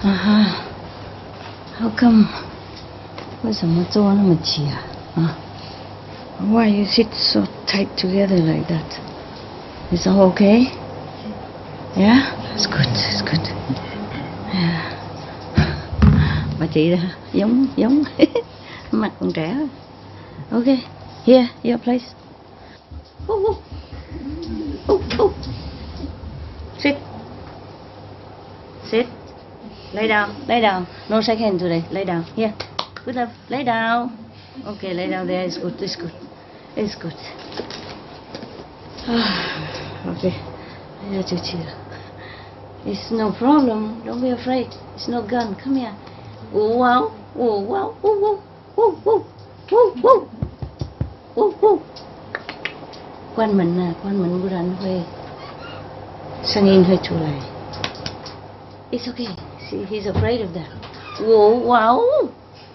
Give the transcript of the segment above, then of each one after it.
How come? 为什么坐那么挤啊？啊 Why you sit so tight together like that? Is all okay? Yeah? It's good, it's good. Yeah. Bà chị đó, giống mặt còn trẻ. Okay, here, your place. Sit. Sit. Lay down. No shake hand today. Lay down. Here. Good enough. Lay down. Okay, lay down there. It's good. It's good. Okay. It's no problem. Don't be afraid. It's no gun. Come here. Oh wow. Oh wow. Oh whoa. Oh whoa. Oh whoa. Oh whoa. Quan mình bữa ra nó hơi sangin hơi chua lại. It's okay. See, he's afraid of that. Whoa, wow.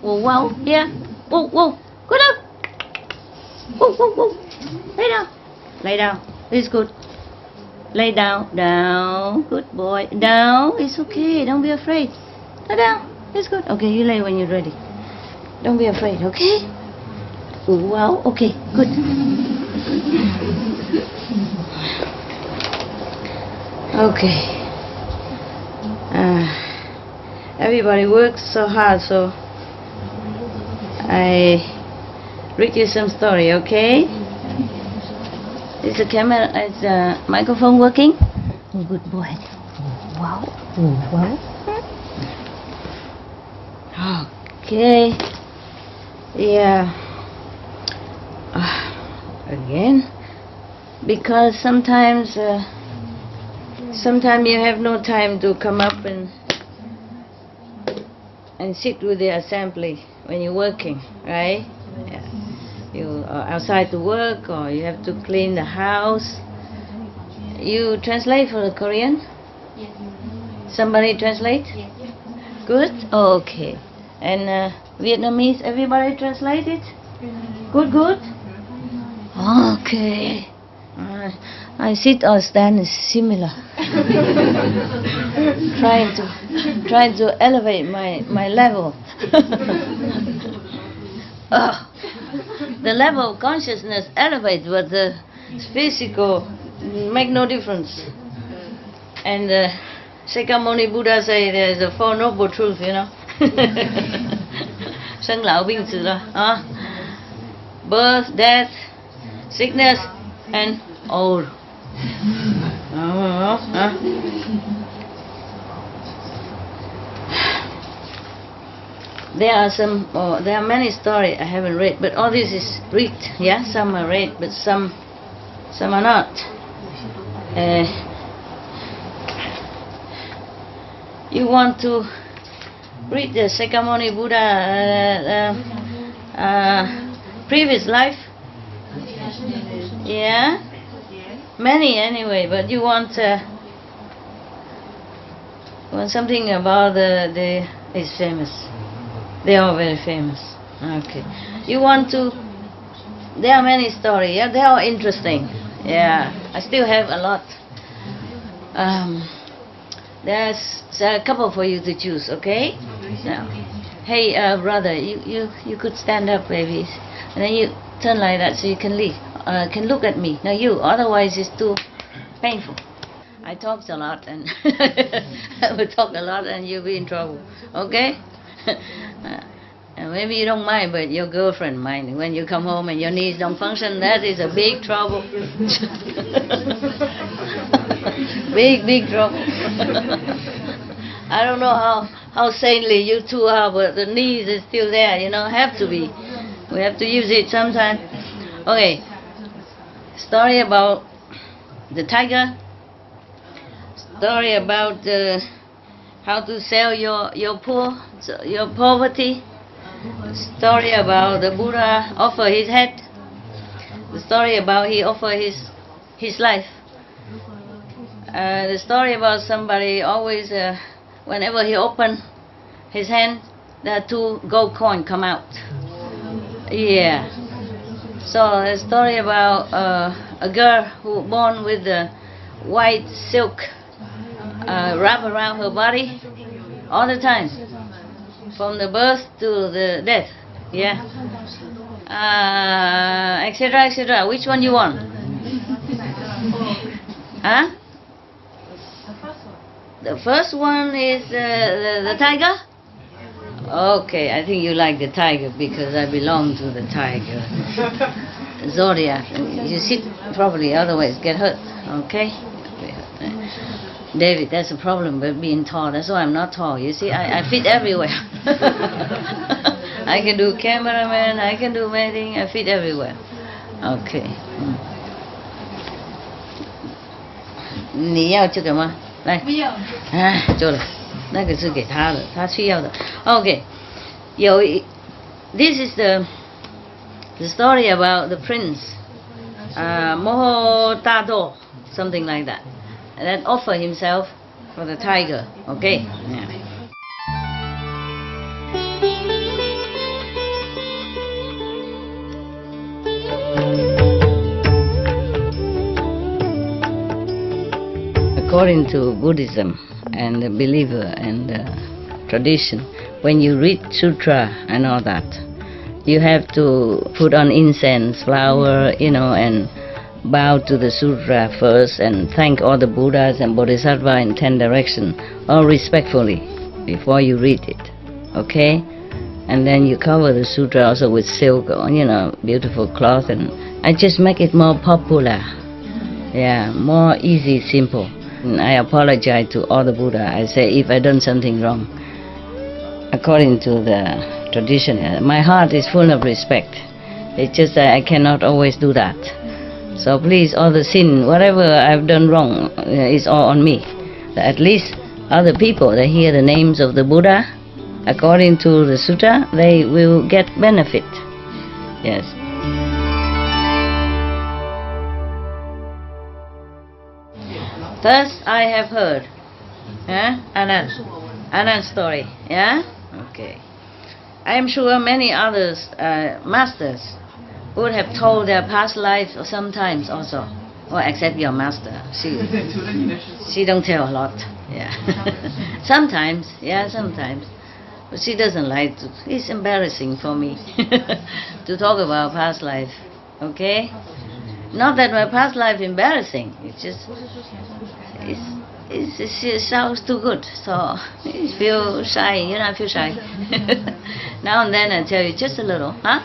Whoa, wow. Yeah. Whoa, whoa. Good up. Whoa, whoa, whoa. Lay down. It's good. Lay down. Good boy. Down. It's okay. Don't be afraid. Lay down. It's good. Okay, you lay when you're ready. Don't be afraid, okay? Whoa, wow. Okay, good. Okay. Everybody works so hard, so I read you some story, okay? Is the camera, is the microphone working? Oh, good boy. Wow. Wow. Okay. Yeah. Again, because sometimes you have no time to come up and sit with the assembly when you're working, right? Yeah. You are outside to work, or you have to clean the house. You translate for the Korean? Yes. Somebody translate? Yes. Good? Okay. And Vietnamese, everybody translate it? Good? Okay. I sit or stand is similar. trying to elevate my level. The level of consciousness elevates, but the physical make no difference. And Shakyamuni Buddha say there's a Four Noble Truths, you know. Sinh lão bệnh tử đó. Birth, death, sickness, and old. There are many stories I haven't read, but all this is read. Yeah, some are read, but some are not. You want to read the Shakyamuni Buddha previous life? Yeah? Many anyway, but you want something about the is famous. They are very famous. Okay. You want to... There are many stories, yeah? They are interesting. Yeah. I still have a lot. There's a couple for you to choose, okay? Now, hey, brother, you could stand up, baby. And then you turn like that so you can leave. Can look at me. Now you, otherwise it's too painful. I talked a lot and I will talk a lot and you'll be in trouble. Okay? And maybe you don't mind, but your girlfriend mind. When you come home and your knees don't function, that is a big trouble. big trouble. I don't know how sanely you two are, but the knees is still there, you know, have to be. We have to use it sometime. Okay. Story about the tiger. Story about how to sell your poverty. Story about the Buddha offer his head. The story about he offer his life. The story about somebody always, whenever he open his hand, there are 2 gold coins come out. Yeah. So a story about a girl who born with the white silk wrap around her body, All the time. From the birth to the death. Yeah. Etc. etc. Which one you want? Huh? The first one is the tiger? Okay, I think you like the tiger because I belong to the tiger zodiac. You sit properly, otherwise get hurt. Okay? David, that's a problem with being tall. That's why I'm not tall. You see, I fit everywhere. I can do cameraman, I can do anything, I fit everywhere. Okay. 你要这个吗？来。不要。哎，做了，那个是给他的，他需要的。Okay. This is the story about the prince, Mohodado, something like that. And then offer himself for the tiger. Okay? Yeah. According to Buddhism and the believer and the tradition, when you read sutra and all that, you have to put on incense, flower, and bow to the sutra first and thank all the Buddhas and Bodhisattva in 10 directions, all respectfully, before you read it. Okay? And then you cover the sutra also with silk, beautiful cloth, and I just make it more popular. Yeah, more easy, simple. And I apologize to all the Buddha. I say if I done something wrong. According to the tradition, my heart is full of respect. It's just that I cannot always do that. So please, all the sin, whatever I've done wrong, is all on me. At least other people, they hear the names of the Buddha, according to the sutta, they will get benefit. Yes. Thus I have heard. Anand story. Yeah? Okay. I am sure many others, masters, would have told their past lives sometimes also. Well, except your master. She don't tell a lot. Yeah. Sometimes. But she doesn't like to. It's embarrassing for me to talk about past life. Okay? Not that my past life embarrassing. It's just it sounds too good, so I feel shy. I feel shy. Now and then I tell you just a little, huh?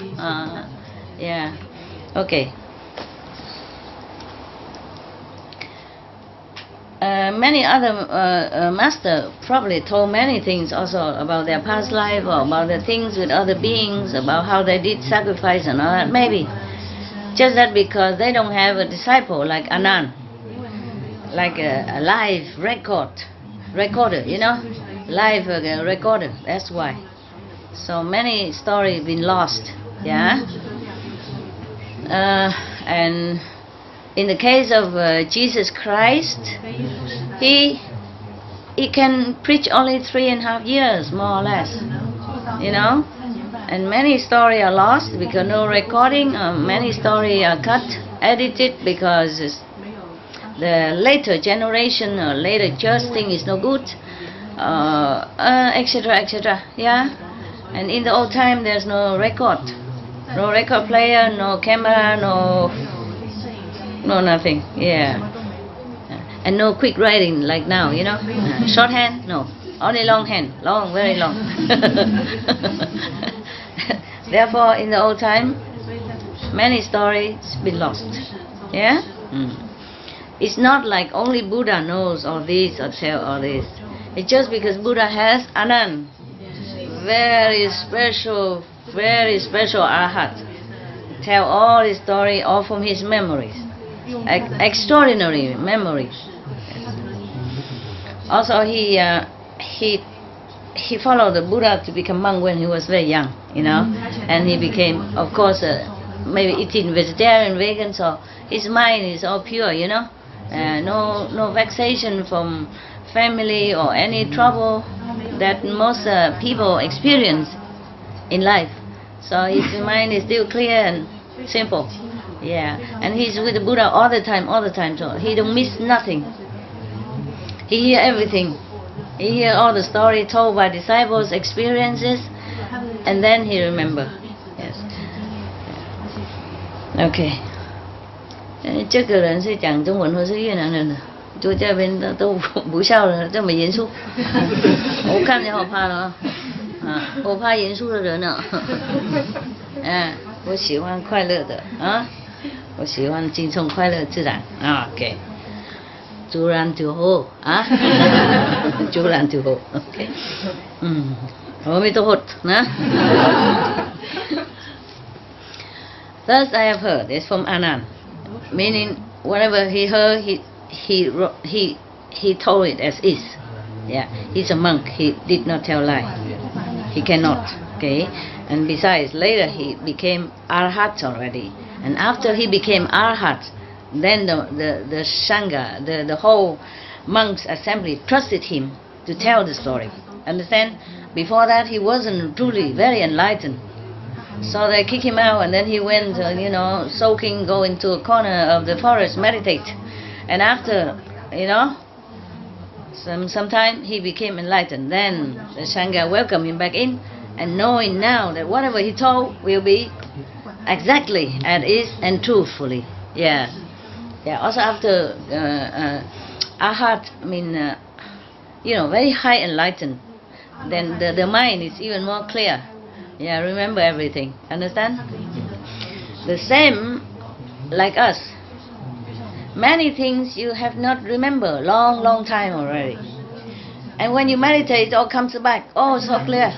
Yeah. Okay. Many other masters probably told many things also about their past life or about the things with other beings, about how they did sacrifice and all that. Maybe. Just that because they don't have a disciple like Anand, like a live recorder, live recorder. That's why. So many stories been lost, yeah. And in the case of Jesus Christ, he can preach only 3.5 years, more or less, And many stories are lost because no recording. Many stories are cut, edited because the later generation or later church thing is no good, etc., etc. Yeah. And in the old time, there's no record player, no camera, no nothing. Yeah. And no quick writing like now, Shorthand, no. Only longhand, very long. Therefore, in the old time, many stories been lost. Yeah? It's not like only Buddha knows all this or tell all this. It's just because Buddha has Anand, very special arhat. Tell all his story, all from his memories. Extraordinary memories. Also, he followed the Buddha to become monk when he was very young, and he became, of course, maybe eating vegetarian, vegan, so his mind is all pure, no vexation from family or any trouble that most people experience in life. So his mind is still clear and simple. Yeah, and he's with the Buddha all the time, so he don't miss nothing. He hear everything. He hear all the story told by disciples' experiences, and then he remember. Yes. Okay. 这个人是讲中文或是越南人的？就这边都不笑了，这么严肃。我看见好怕了啊！我怕严肃的人呢。我喜欢快乐的啊，我喜欢轻松快乐自然啊。OK。自然就好啊，自然就好。OK， 阿弥陀佛นะ Thus I have heard. It's from Anand, meaning whatever he heard, he told it as is. Yeah, he's a monk. He did not tell lie. He cannot. Okay, and besides, later he became arhat already, and after he became arhat, then the Sangha, the whole monks assembly trusted him to tell the story. Understand? Before that he wasn't truly very enlightened. So they kicked him out, and then he went, soaking, go into a corner of the forest, meditate. And after, some time he became enlightened. Then the Sangha welcomed him back in, and knowing now that whatever he told will be exactly as is and truthfully. Yeah. Yeah, also after Arhat, very high enlightened, then the mind is even more clear. Yeah, remember everything. Understand? The same like us. Many things you have not remember long time already. And when you meditate, it all comes back. Oh, so clear.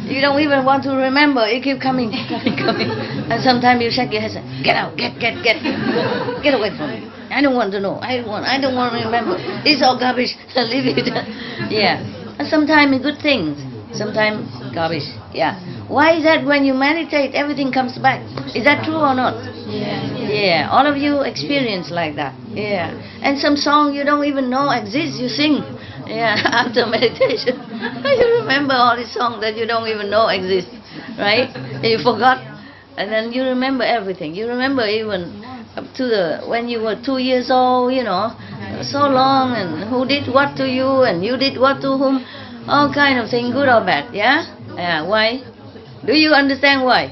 You don't even want to remember. It keeps coming. And sometimes you shake your head and say, get out, get away from me. I don't want to know. I don't want to remember. It's all garbage. Leave it. Yeah. And sometimes good things. Sometimes garbage. Yeah. Why is that when you meditate, everything comes back? Is that true or not? Yeah. All of you experience like that. Yeah. And some song you don't even know exists, you sing. Yeah. After meditation, you remember all the songs that you don't even know exist, right? You forgot, and then you remember everything. You remember even up to when you were 2 years old, so long, and who did what to you, and you did what to whom, all kind of things, good or bad. Yeah. Yeah. Why? Do you understand why?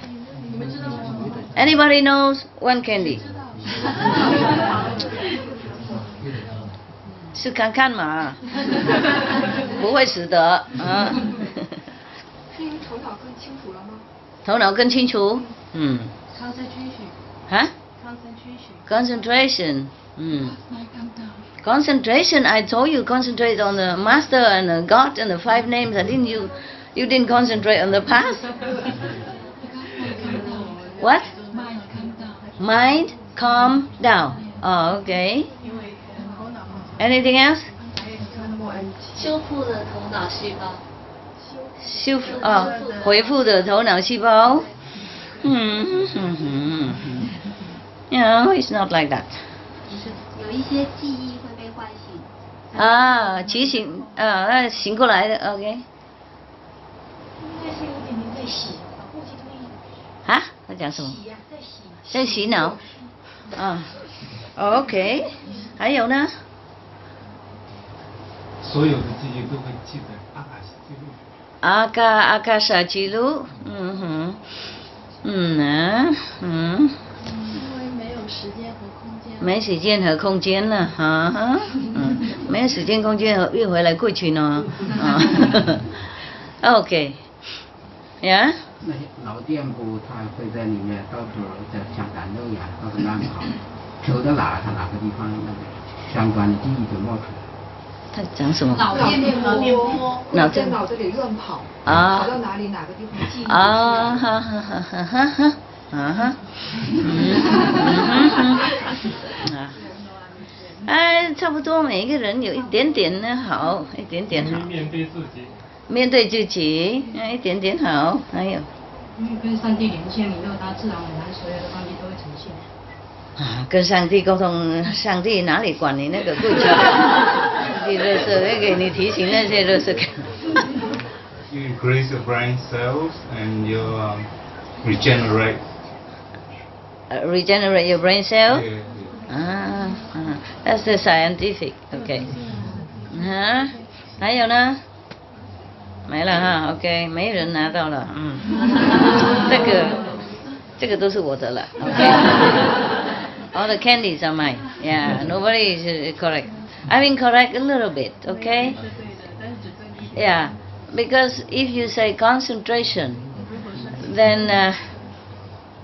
Anybody knows? One candy. 是看看嘛，不会死的啊。因为头脑更清楚了吗？头脑更清楚，concentration， concentration. I told you concentrate on the master and the God and the 5 names. And you didn't concentrate on the past. What? Mind calm down. Oh, okay. Anything else? 修复的头脑细胞。恢复的头脑细胞。No, it's not like that. 有一些记忆会被唤醒。提醒醒过来的 ，OK。应该是有点点在洗，呼吸通意。他讲什么？洗呀，在洗。在洗脑。OK。还有呢？所有的记忆都会记在阿卡莎记录。因为没有时间和空间。没时间和空间了，没有时间空间和运回来过去呢。OK， 呀。那些老店铺，他会在里面到处在像赶路一样到处乱跑，走到哪他哪个地方那个相关的记忆就冒出来。他讲什么？脑电波会在脑子里乱跑，跑到哪里哪个地方记忆。差不多每一个人有一点点呢好，一点点好。面对自己。面对自己，一点点好，还有。因为跟上帝连线以后，他自然而然所有的东西都会呈现。跟上帝沟通，上帝哪里管你那个过去？你垃圾会给你提醒那些垃圾。You increase your brain cells and you regenerate. Regenerate your brain cell. Yeah. That's the scientific. Okay. 还有呢？没了哈 ，OK， 没人拿到了，这个都是我的了 ，OK。All the candies are mine. Yeah, nobody is correct. I've been correct a little bit, okay? Yeah, because if you say concentration, then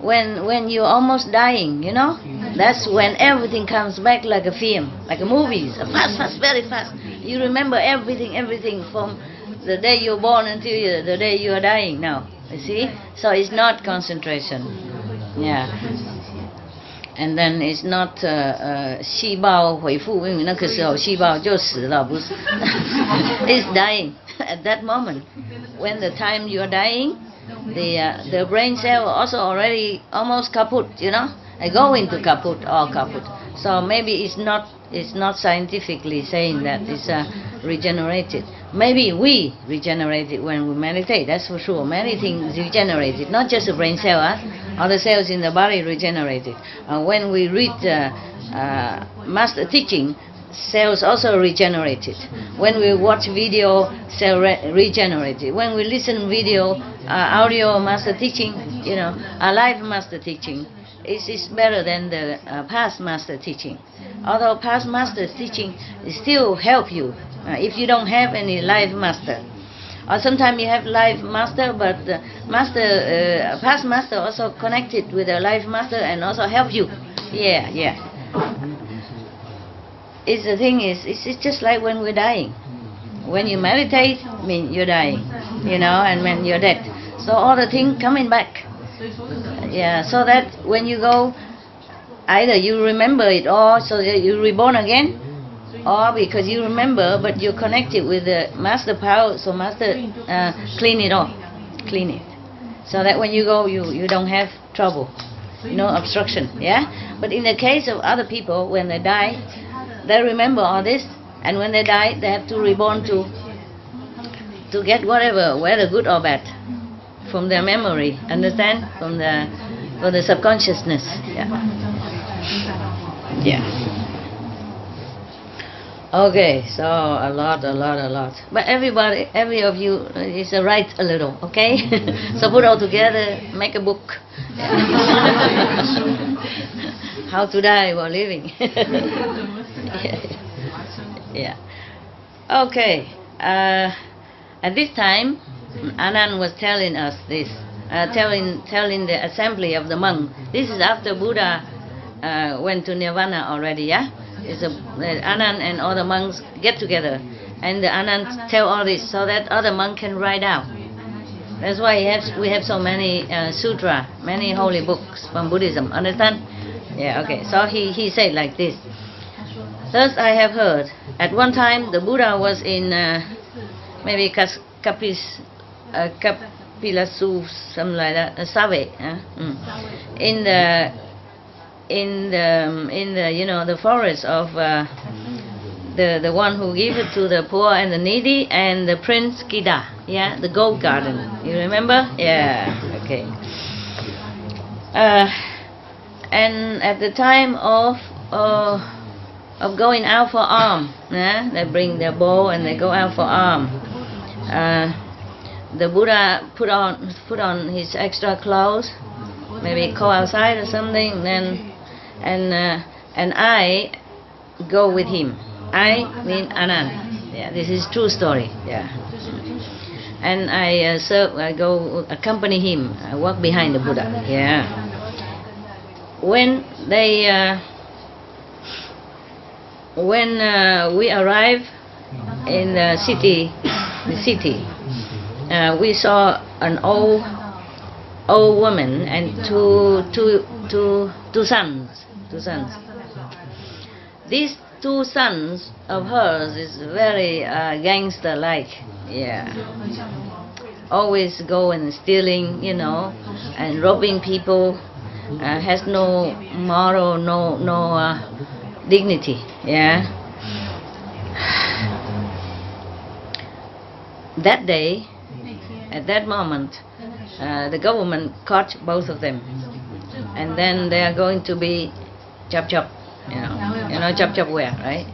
when you're almost dying, you know, that's when everything comes back like a film, like a movies, fast, very fast. You remember everything from the day you're born until the day you are dying now. You see? So it's not concentration. Yeah. And then it's not 细胞恢复，因为那个时候细胞就死了，不是？It's dying at that moment. When the time you're dying, the brain cell also already almost kaput, you know, go into kaput or kaput. So maybe it's not scientifically saying that it's regenerated. Maybe we regenerate it when we meditate. That's for sure. Many things regenerated, not just the brain cell. Other cells in the body regenerated. When we read master teaching, cells also regenerated. When we watch video, cell regenerated. When we listen video, audio master teaching, you know, live master teaching, is better than the past master teaching. Although past master teaching still help you if you don't have any live master. Or sometimes you have live master, but past master also connected with a live master and also help you. Yeah. The thing is, it's just like when we're dying. When you meditate, I mean you're dying, you know, and when you're dead. So all the things coming back. Yeah, so that when you go, either you remember it or so that you're reborn again, or because you remember but you're connected with the master power, so master clean it off, clean it, so that when you go you don't have trouble, no obstruction. Yeah. But in the case of other people, when they die, they remember all this, and when they die they have to reborn to get whatever, whether good or bad, from their memory, understand, from the subconsciousness. Yeah. Okay, so a lot. But every of you is write a little, okay? So put all together, make a book. How to die while living. Yeah. Okay. At this time, Anand was telling us this, telling the assembly of the monks. This is after Buddha went to Nirvana already, yeah? Anand and all the monks get together, and the Anand tell all this so that other monks can write down. That's why we have so many sutra, many holy books from Buddhism. Understand? Yeah. Okay. So he said like this. Thus I have heard. At one time the Buddha was in maybe Kapilasu, something like that, Save, in the you know, the forest of the one who gave it to the poor and the needy, and the Prince Kida, yeah, the gold garden. You remember? Yeah. Okay. And at the time of going out for arm, they bring their bow and they go out for arm. The Buddha put on his extra clothes, maybe go outside or something, then and I go with him. I mean Anand. Yeah, this is true story. Yeah. And I go accompany him. I walk behind the Buddha. Yeah. When we arrive in the city, we saw an old woman and two sons. These two sons of hers is very gangster-like. Yeah. Always go and stealing, you know, and robbing people. Has no moral, no dignity. Yeah. That day, at that moment, the government caught both of them, and then they are going to be chop, you know chop where, right?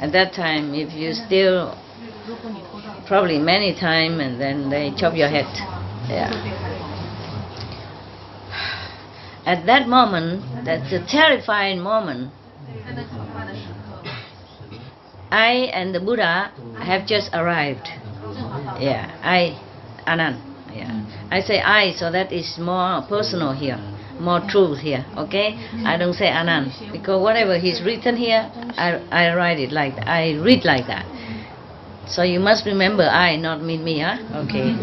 At that time, if you steal probably many times, and then they chop your head. Yeah. At that moment, that's a terrifying moment. I and the Buddha have just arrived. Yeah, Anand. Yeah, I say I, so that is more personal here, more truth here. Okay, I don't say Anand because whatever he's written here, I write it like that. I read like that. So you must remember I, not me, huh? Okay.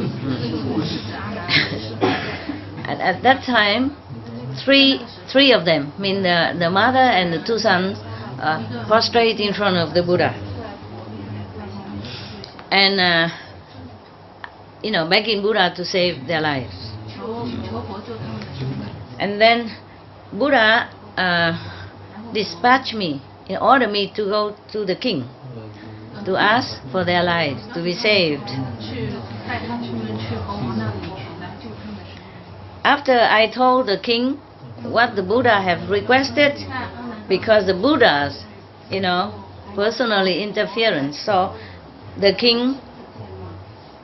And at that time, three of them, I mean the mother and the two sons, prostrate in front of the Buddha, and begging Buddha to save their lives. And then Buddha dispatched me, ordered me to go to the king to ask for their lives to be saved. After I told the king what the Buddha have requested, because the Buddha's, personally interference, so the king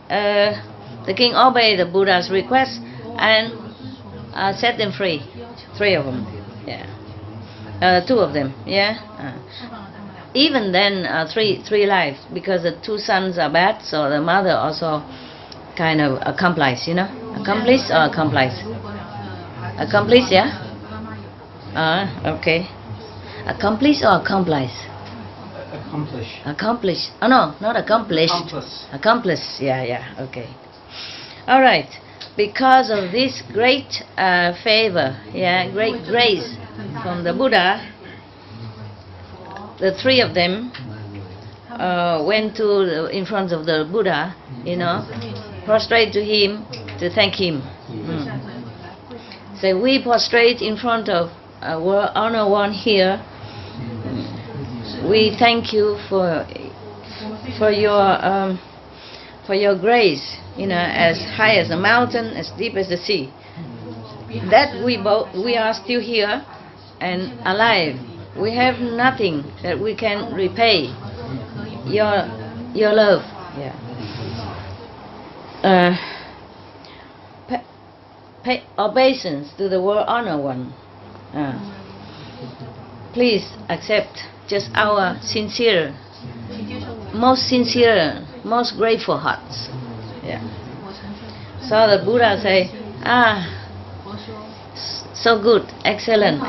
obeyed the Buddha's request and set them free. 3 of them, yeah. 2 of them, yeah. Even then, 3 lives, because the 2 sons are bad, so the mother also kind of accomplice, accomplice or accomplice? Accomplice, yeah. Okay. Accomplice or accomplice? Accomplish. Oh no, not accomplish. Accomplice. Yeah. Okay. All right. Because of this great favor, great grace from the Buddha, the 3 of them went in front of the Buddha, prostrate to him to thank him. So we prostrate in front of our honor one here. We thank you for your grace, as high as the mountain, as deep as the sea. That we are still here and alive. We have nothing that we can repay your love. Yeah. Pay obeisance to the world honor one. Please accept just our most grateful hearts. Yeah. So the Buddha say, so good, excellent.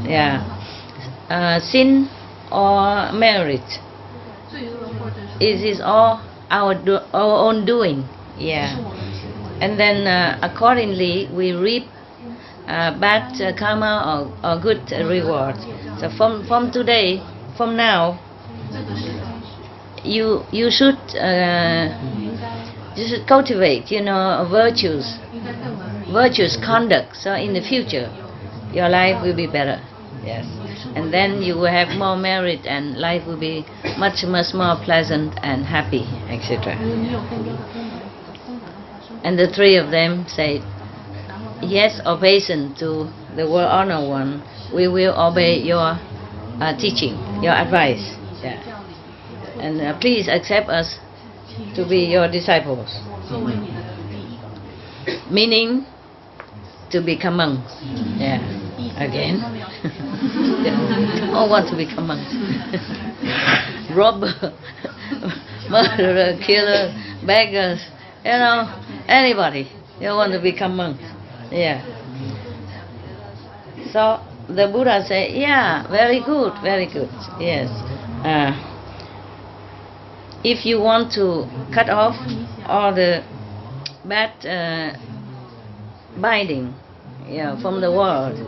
Yeah. Sin or merit, it is all our own doing. Yeah. And then accordingly we reap bad karma or good reward. So from today, from now, you should cultivate, virtuous conduct. So in the future, your life will be better. Yes, and then you will have more merit, and life will be much more pleasant and happy, etc. And the 3 of them said, yes, obeisance to the world honor one. We will obey your teaching, your advice. Yeah. And please accept us to be your disciples. Meaning to become monks. Yeah. Again. They all want to become monks. Robber, murderer, killer, beggars, anybody. They want to become monks. Yeah. So the Buddha said, yeah, very good. Yes. If you want to cut off all the bad binding from the world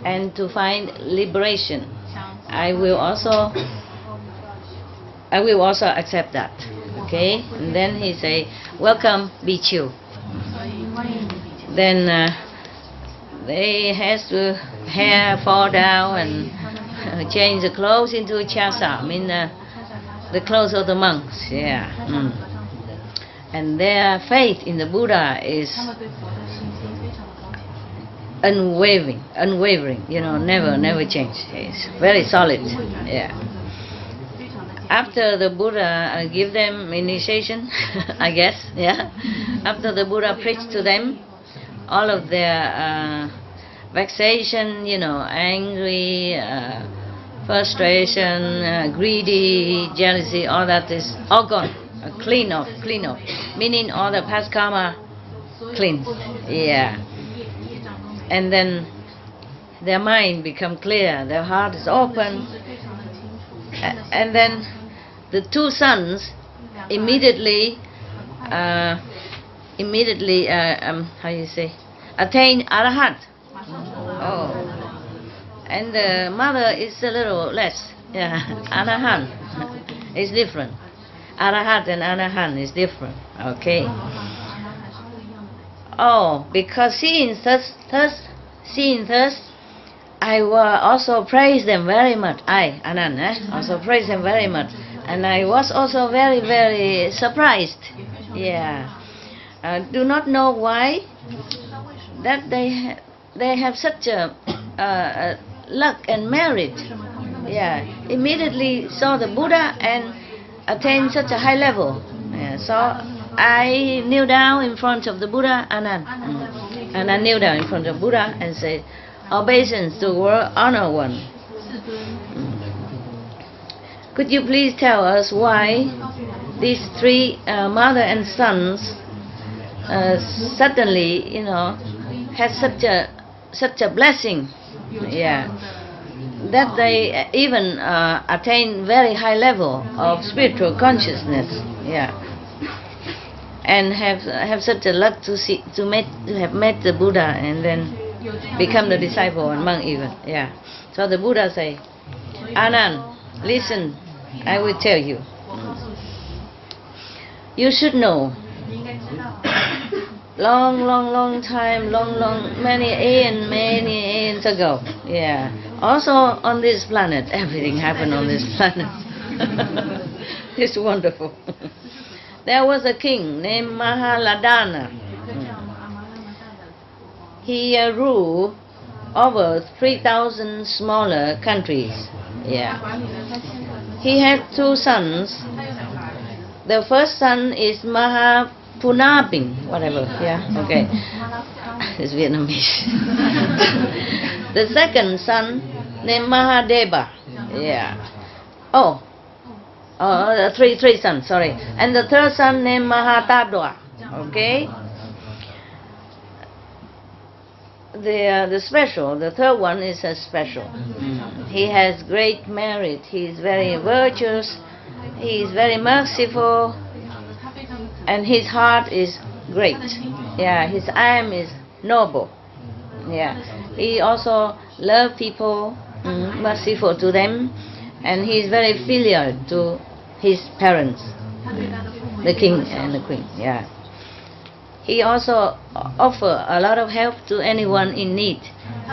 and to find liberation, I will also accept that. Okay? And then he say, welcome, Bhikkhu. Then they has to hair fall down and change the clothes into chasa, I mean the clothes of the monks. Yeah. And their faith in the Buddha is unwavering, never change. It's very solid. Yeah. after the Buddha give them initiation, I guess, yeah. After the Buddha preached to them, all of their vexation, angry, frustration, greedy, jealousy, all that is all gone, clean off, meaning all the past karma cleansed, yeah. And then their mind become clear, their heart is open, and then the two sons immediately attain arahant. Oh, and the mother is a little less. Yeah, arahant is different. Arahant and arahant is different. Okay. Oh, because seeing thus, I will also praise them very much. Also praise them very much, and I was also very, very surprised. Yeah, do not know why that they have such a luck and merit. Yeah, immediately saw the Buddha and attained such a high level. Yeah, so I kneel down in front of the Buddha, and I kneel down in front of Buddha and said, "Obeisance to world honor one. Could you please tell us why these three mother and sons suddenly, had such a blessing, yeah, that they even attain very high level of spiritual consciousness, yeah, and have such a luck to have met the Buddha and then become the disciple and monk even, yeah." So the Buddha say, "Anand, listen, I will tell you. You should know, long time, many aeons ago, yeah. Also on this planet, everything happened on this planet. It's wonderful. There was a king named Mahaladana. He ruled over 3,000 smaller countries. Yeah. He had two sons. The first son is Mahapunabing, whatever. Yeah. Okay. It's Vietnamese. The second son named Mahadeva. Yeah. Three sons. Sorry. And the third son named Mahatadwa. Okay. The third one is a special. He has great merit. He is very virtuous. He is very merciful, and his heart is great. Yeah, his aim is noble. Yeah, he also loves people, merciful to them, and he is very filial to his parents, the king and the queen. Yeah. He also offers a lot of help to anyone in need,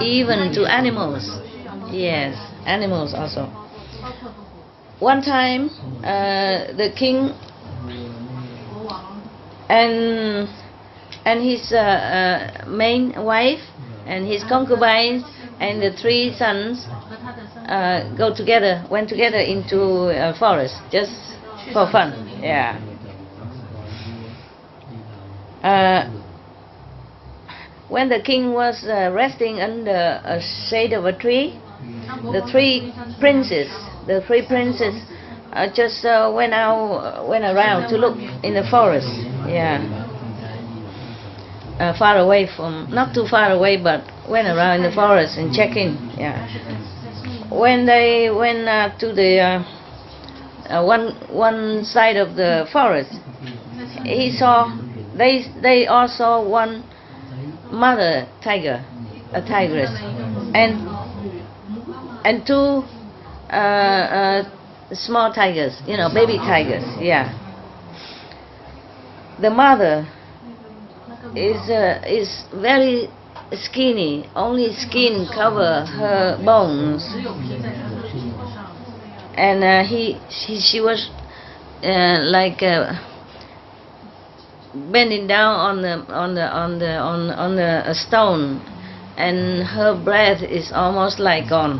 even to animals. Yes, animals also. One time, the king and his main wife and his concubines and the three sons went together into a forest just for fun. Yeah. When the king was resting under a shade of a tree, the three princes just went around to look in the forest. Yeah, far away from, not too far away, but went around in the forest and check in. Yeah. When they went to the one side of the forest, they all saw one mother tiger, a tigress, and two small tigers, baby tigers. Yeah. The mother is very skinny, only skin cover her bones, and she was like bending down on the stone, and her breath is almost like gone.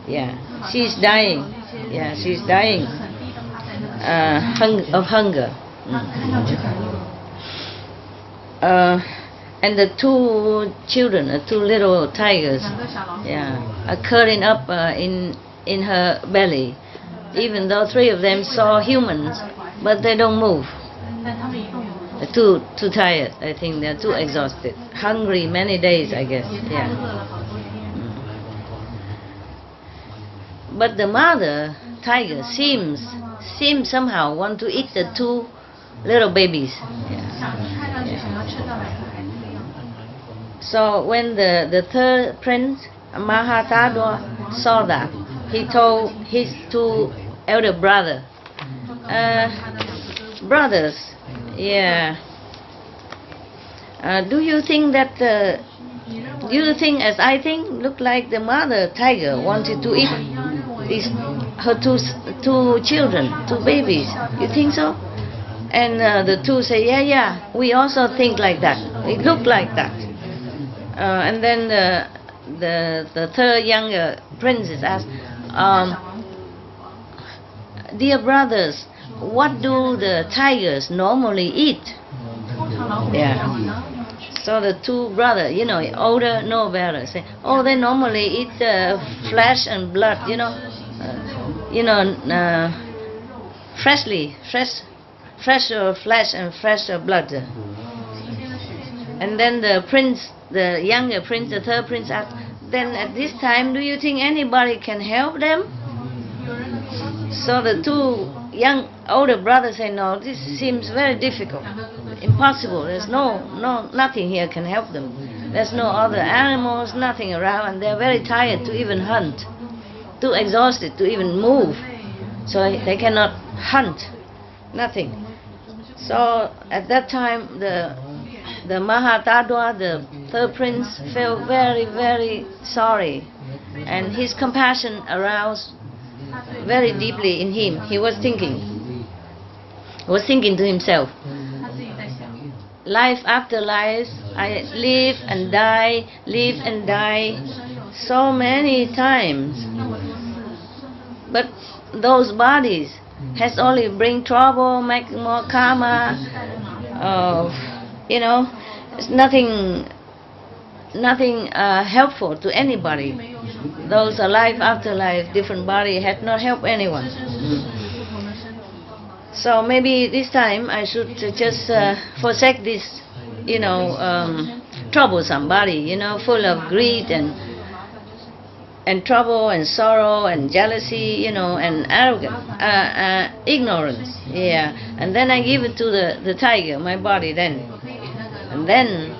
Yeah, she's dying. Yeah, she's dying of hunger. And the two children, two little tigers, are curling up in her belly. Even though 3 of them saw humans, but they don't move. They're too tired. I think they're too exhausted, hungry many days, I guess. Yeah. But the mother tiger seems somehow want to eat the 2 little babies. So when the third prince Mahatadwa saw that, he told his 2 elder brothers, do you think that as I think, look like the mother tiger wanted to eat her two children, 2 babies? You think so? And the 2 say, yeah, we also think like that. It looked like that. And then the third younger princess asked, dear brothers, what do the tigers normally eat? Yeah. So the 2 brothers, older, know better, say, they normally eat flesh and blood, fresher flesh and fresher blood. And then the younger prince, the third prince asked, then at this time, do you think anybody can help them? So the 2 older brothers say, no, this seems very difficult, impossible. There's nothing here can help them. There's no other animals, nothing around, and they're very tired to even hunt, too exhausted to even move. So they cannot hunt, nothing. So at that time, the Mahatadwa, the third prince, felt very, very sorry, and his compassion aroused very deeply in him. He was thinking to himself, life after life, I live and die so many times, but those bodies has only bring trouble, make more karma. It's nothing helpful to anybody. Those are life after life, different body, had not helped anyone. So maybe this time I should just forsake this, troublesome body, full of greed and trouble and sorrow and jealousy, and arrogance, ignorance. Yeah, and then I give it to the tiger, my body then. And then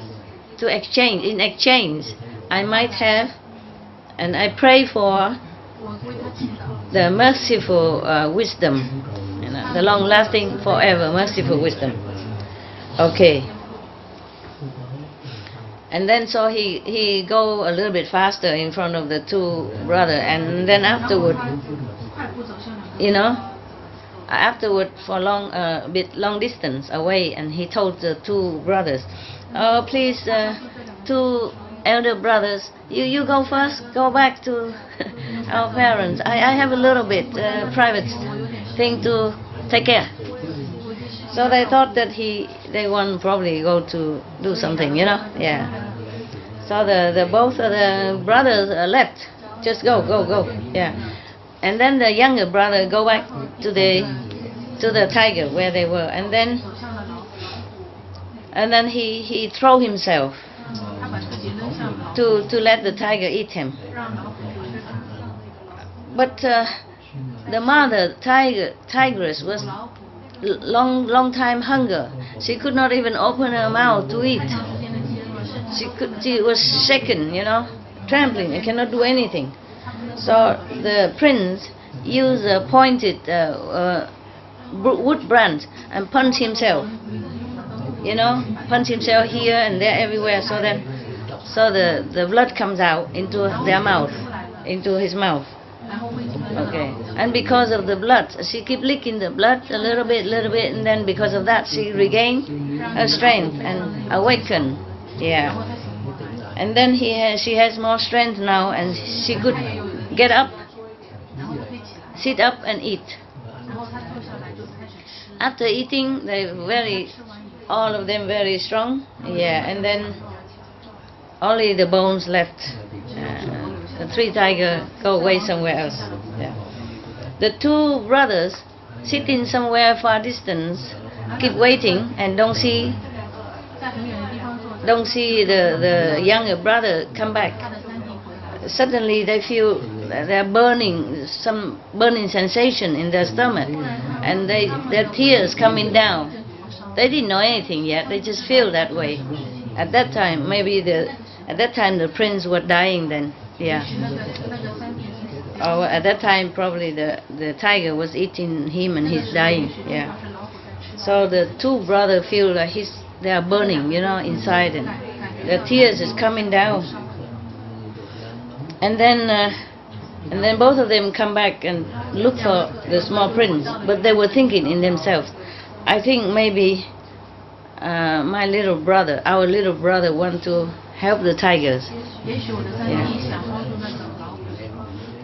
in exchange, I might have, and I pray for the merciful wisdom, the long-lasting, forever merciful wisdom. Okay. And then so he go a little bit faster in front of the 2 brothers, and then afterward, for long distance away, and he told the 2 brothers, oh please, 2 elder brothers, you go first, go back to our parents. I have a little bit private thing to take care. So they thought that they want probably go to do something, yeah. So both of the brothers left, just go, yeah. And then the younger brother go back to the tiger where they were, and then he throw himself to let the tiger eat him. But the mother tigress was long time hunger. She could not even open her mouth to eat. She was shaken, trembling, and cannot do anything. So the prince used a pointed wood branch and punched himself. Punch himself here and there, everywhere. So the blood comes out into their mouth, into his mouth. Okay. And because of the blood, she keep licking the blood a little bit, and then because of that, she regained her strength and awakened. Yeah. And then she has more strength now, and she could get up sit up and eat. After eating, all of them very strong. Yeah, and then only the bones left. The 3 tigers go away somewhere else. Yeah. The 2 brothers sitting somewhere far distance, keep waiting and don't see the younger brother come back. Suddenly they feel they're some burning sensation in their stomach, and their tears coming down. They didn't know anything yet, they just feel that way. At that time, the prince was dying then, yeah. Or at that time, probably the tiger was eating him and he's dying, yeah. So the 2 brothers feel like they are burning, inside, and the tears is coming down. And then both of them come back and look for the small prince, but they were thinking in themselves, I think maybe our little brother want to help the tigers. Yeah.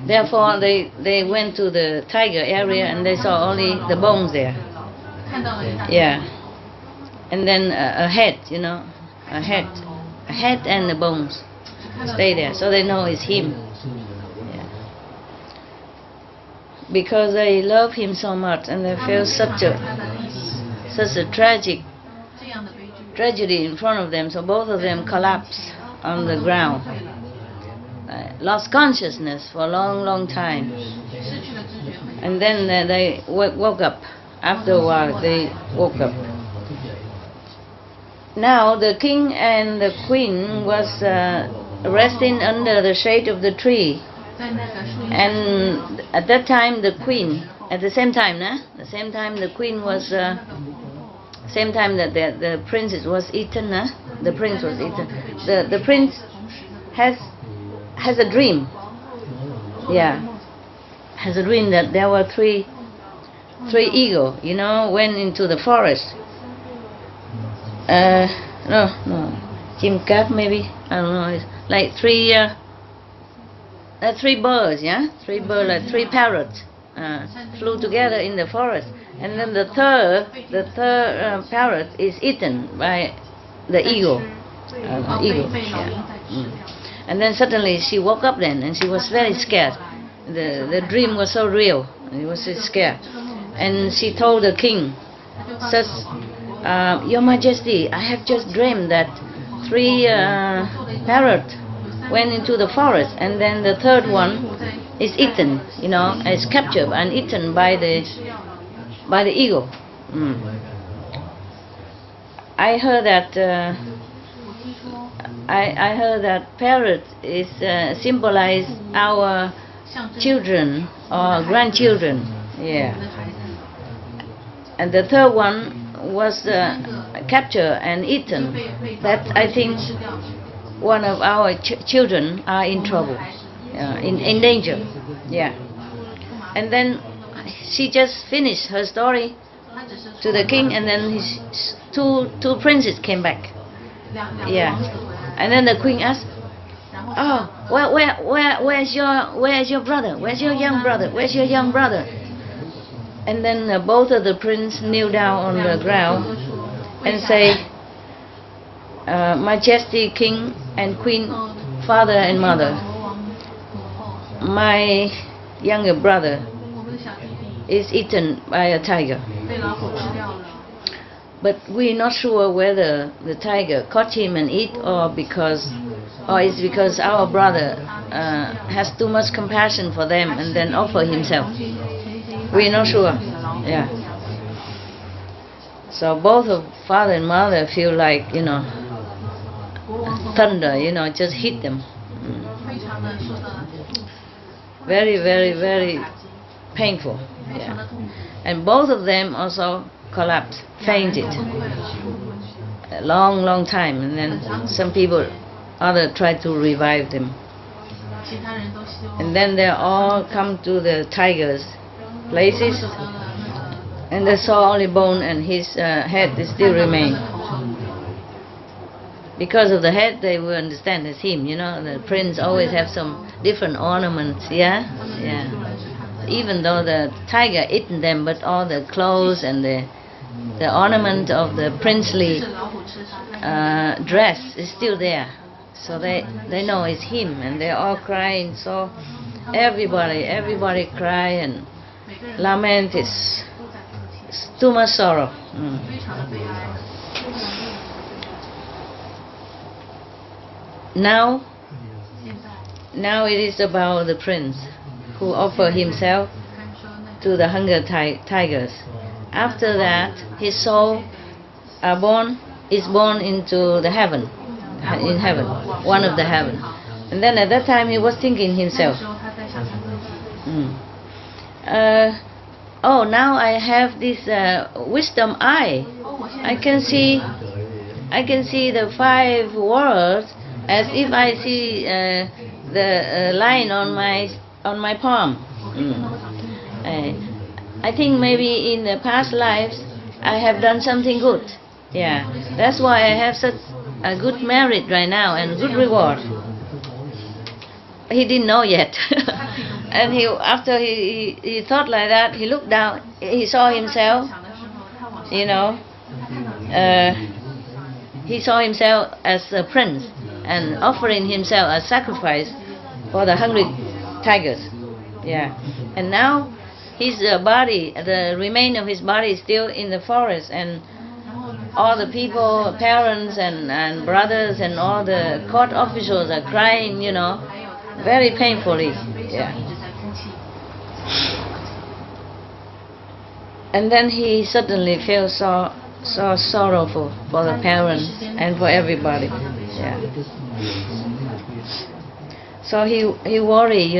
Therefore they went to the tiger area and they saw only the bones there. Yeah. And then a head, a head and the bones stay there, so they know it's him. Yeah. Because they love him so much and they feel such a tragedy in front of them, so both of them collapsed on the ground, lost consciousness for a long time, and then they woke up. After a while they woke up. Now the king and the queen was resting under the shade of the tree, and at that time the queen, at the same time the queen was, same time that the prince was eaten, the prince was eaten. The prince has a dream, has a dream that there were three eagles, went into the forest. Chim cáp maybe, I don't know. It's like three birds, like 3 parrots flew together in the forest, and then the third parrot is eaten by the eagle. And then suddenly she woke up then, and she was very scared. The dream was so real, and she was so scared. And she told the king, says, Your Majesty, I have just dreamed that 3 parrots went into the forest, and then the third one is eaten, is captured and eaten by the eagle. I heard that parrot is symbolize our children or grandchildren, and the third one was captured and eaten. That I think one of our children are in trouble, in danger. And then she just finished her story to the king, and then his two princes came back. And then the queen asked, "Oh, where's your brother? Where's your young brother? Where's your young brother?" And then both of the princes kneel down on the ground and say, Majesty, King and Queen, Father and Mother, my younger brother is eaten by a tiger. But we're not sure whether the tiger caught him and eat, or it's because our brother has too much compassion for them and then offer himself. We're not sure. So both of father and mother feel like, thunder, just hit them. Very, very, very painful. And both of them also collapsed, fainted. A long time, and then some people, tried to revive them. And then they all come to the tiger's places, and they saw only bone, and his head still remained. Because of the head, they will understand it's him. The prince always have some different ornaments. even though the tiger eaten them, but all the clothes and the ornament of the princely dress is still there. So they know it's him, and they're all crying. So everybody cry and lament. It's too much sorrow. Now it is about the prince who offered himself to the hunger tigers. After that, his soul is born into the heaven, one of the heaven. And then at that time he was thinking himself, oh, now I have this wisdom eye. I can see the 5 worlds as if I see the line on my palm. I think maybe in the past lives I have done something good. Yeah, that's why I have such a good merit right now and good reward. He didn't know yet. And after he thought like that, he looked down, he saw himself, he saw himself as a prince and offering himself as sacrifice for the hungry tigers. Yeah. And now his body, the remain of his body is still in the forest, and all the people, parents and brothers and all the court officials are crying, very painfully. Yeah. And then he suddenly feels so sorrowful for the parents and for everybody. Yeah. So he worried,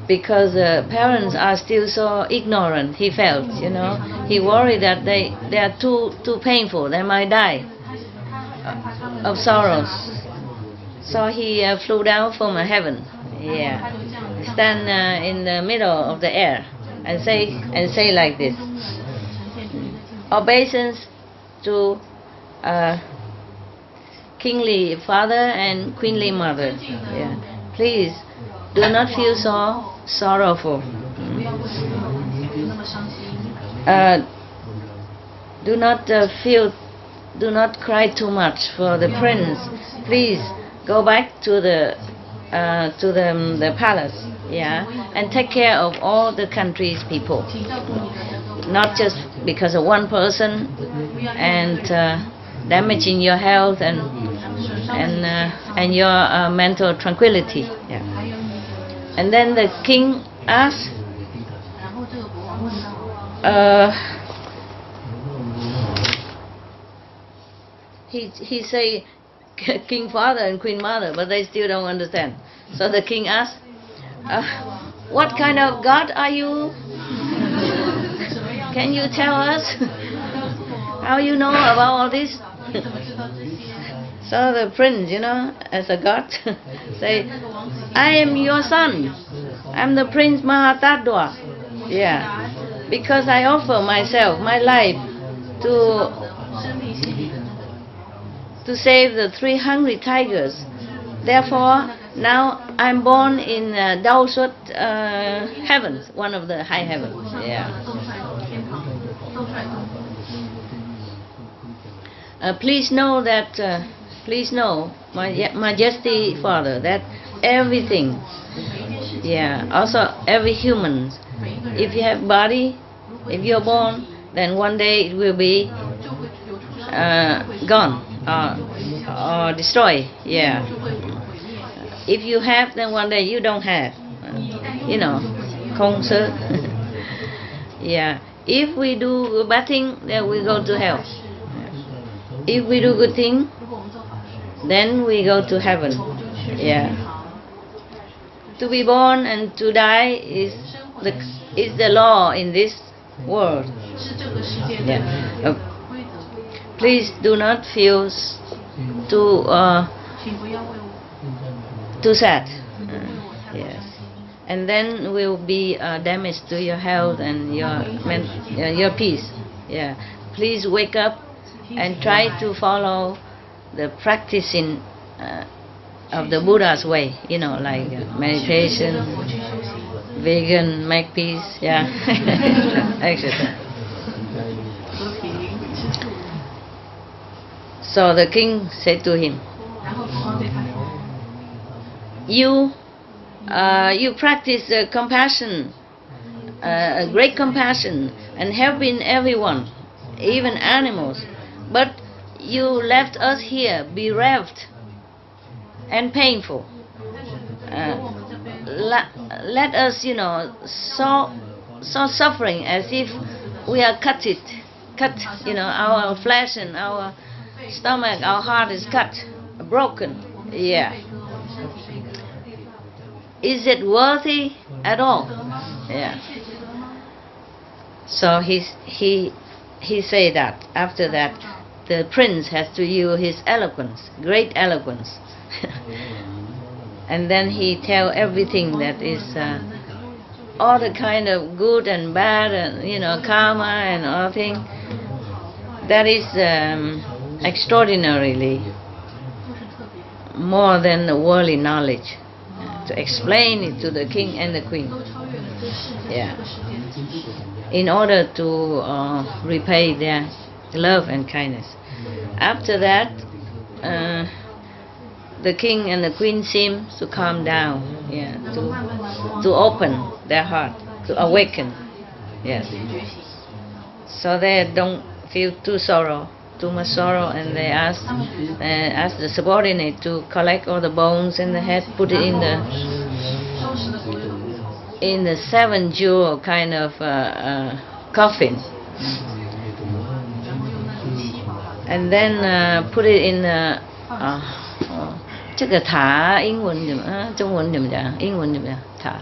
because parents are still so ignorant. He felt, he worried that they are too painful. They might die of sorrows. So he flew down from heaven. Yeah, stand in the middle of the air and say like this: obeisance to kingly father and queenly mother. Yeah, please do not feel so sorrowful. Do not cry too much for the prince. Please go back to the palace, yeah, and take care of all the country's people, not just because of one person and damaging your health and your mental tranquility. Yeah. And then the king asked, he say king father and queen mother, but they still don't understand. So the king asked, what kind of god are you? Can you tell us how you know about all this? So the prince, as a god, say, I am your son. I'm the Prince Mahatadwa. Yeah, because I offer myself, my life, to save the 3 hungry tigers. Therefore, now I'm born in Daosut heavens, one of the high heavens. Yeah. Please know, my Majesty Father, that everything, yeah, also every human, if you have body, if you're born, then one day it will be gone or destroyed. Yeah. If you have, then one day you don't have. Không sơ. Yeah. If we do bad thing, then we go to hell. If we do good thing, then we go to heaven. Yeah. To be born and to die is the law in this world. Yeah. Please do not feel too sad. Yes. And then will be damage to your health and your peace. Yeah. Please wake up and try to follow the practicing of the Buddha's way, like meditation, vegan, make peace, yeah, etc. So the king said to him, you practice compassion, great compassion, and helping everyone, even animals, but you left us here bereft and painful. Let us, so suffering as if we are cut, our flesh and our stomach, our heart is cut, broken. Yeah. Is it worthy at all? Yeah. So he said that after that the prince has to use his eloquence, great eloquence. And then he tell everything that is all the kind of good and bad and karma and all things. That is extraordinarily more than the worldly knowledge to explain it to the king and the queen. Yeah. In order to repay their love and kindness. After that, the king and the queen seem to calm down, to open their heart, to awaken, yes. So they don't feel too much sorrow, and they ask the subordinate to collect all the bones in the head, put it in the 7-jewel kind of coffin, and then put it in the 这个塔英文怎么中文怎么讲？英文怎么讲？塔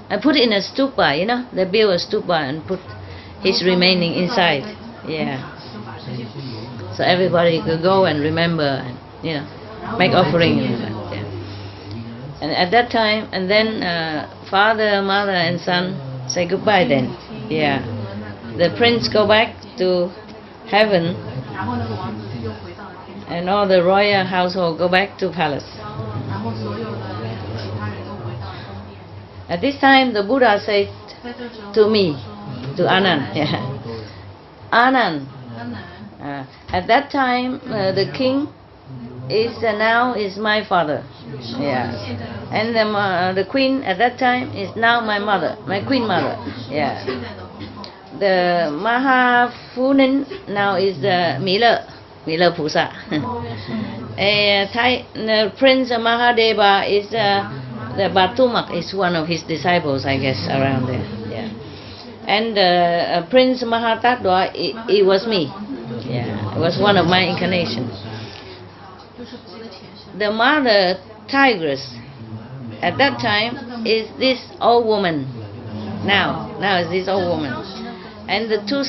I put it in a stupa, they build a stupa and put his remaining inside. Yeah. So everybody could go and remember and make offering. Yeah. And at that time, and then father, mother and son say goodbye then. Yeah. The prince go back to heaven, and all the royal household go back to palace. At this time, the Buddha said to me, to Anand, Anand, at that time the king is now is my father, and the queen at that time is now my mother, my queen mother, The Mahafunin now is Mila Pusa. The Prince Mahadeva is the Batumak is one of his disciples, I guess, around there. Yeah. And Prince Mahatatwa, it was me. Yeah, it was one of my incarnations. The mother tigress at that time is this old woman. Now is this old woman. And the two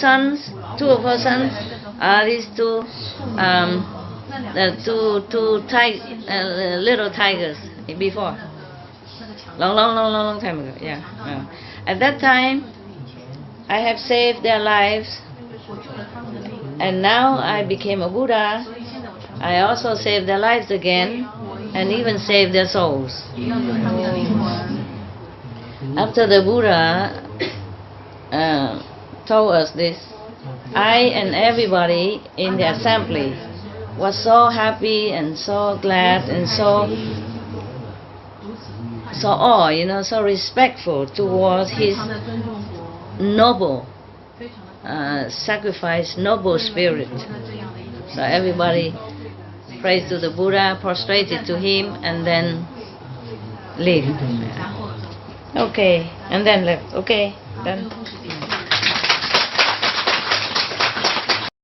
of her sons are these two little tigers before. Long time ago, yeah. At that time, I have saved their lives, and now I became a Buddha. I also saved their lives again, and even saved their souls. After the Buddha told us this, I and everybody in the assembly was so happy and so glad and so so respectful towards his noble sacrifice, noble spirit. So everybody prays to the Buddha, prostrated to him, and then leave. Okay, and then left. Okay, done.